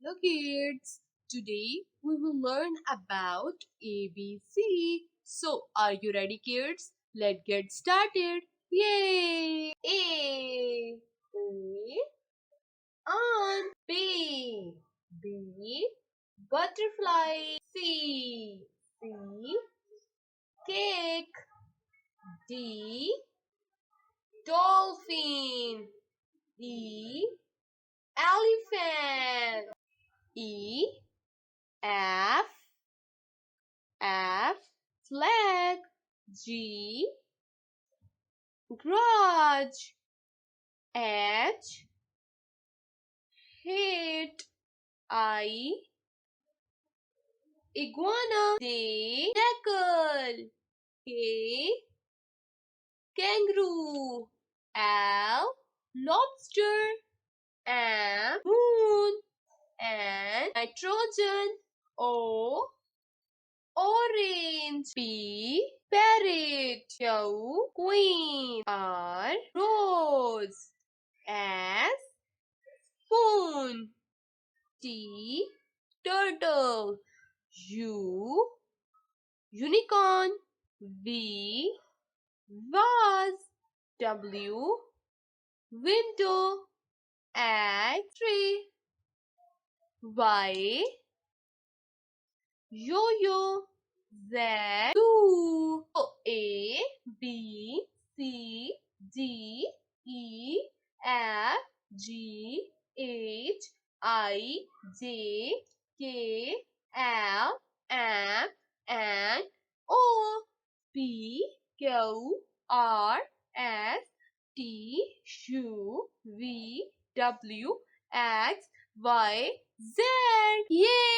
Hello kids, today we will learn about ABC. So are you ready kids? Let's get started. Yay! A. On. B. B. Butterfly. C. C. Cake. D. Dolphin. E. Elephant. E. F. F. Flag. G. Garage. H. Hat. I. Iguana. J. Jackal. K. Kangaroo. L. Lobster. M. Moon. N. Nitrogen. O. Orange. P. Parrot. Q. Queen. R. Rose. S. Spoon. T. Turtle. U. Unicorn. V. Vase. W. Window. X. Tree. Y. Yo-yo. Z. Zoo. A. B. C. D. E. F. G. H. I. J. K. L. M. N. O. P. Q. R. S. T. U. V. W. X. Y. Z. Yay!